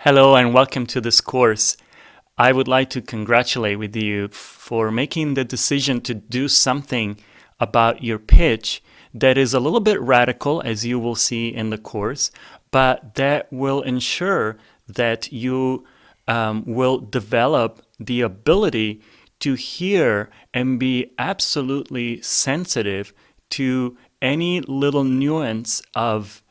Hello and welcome to this course. I would like to congratulate with you for making the decision to do something about your pitch that is a little bit radical, as you will see in the course, but that will ensure that you will develop the ability to hear and be absolutely sensitive to any little nuance of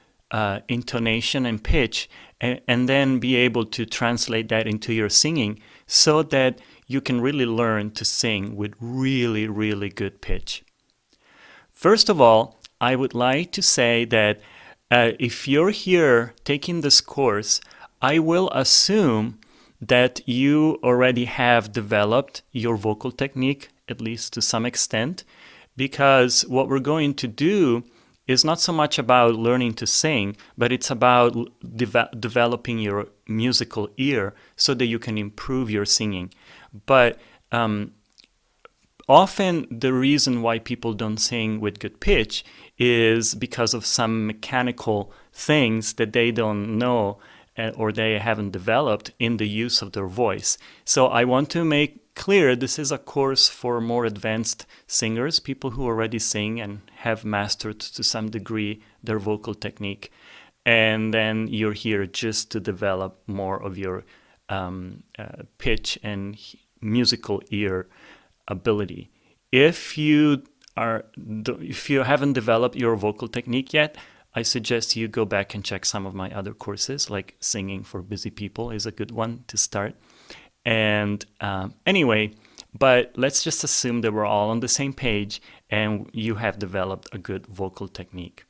intonation and pitch, and then be able to translate that into your singing so that you can really learn to sing with really, really good pitch. First of all, I would like to say that if you're here taking this course, I will assume that you already have developed your vocal technique, at least to some extent, because what we're going to do is not so much about learning to sing, but it's about developing your musical ear so that you can improve your singing. But often the reason why people don't sing with good pitch is because of some mechanical things that they don't know or they haven't developed in the use of their voice. So I want to make clear this is a course for more advanced singers, people who already sing and have mastered to some degree their vocal technique. And then you're here just to develop more of your pitch and musical ear ability. If you haven't developed your vocal technique yet, I suggest you go back and check some of my other courses, like Singing for Busy People is a good one to start. And anyway, but let's just assume that we're all on the same page and you have developed a good vocal technique.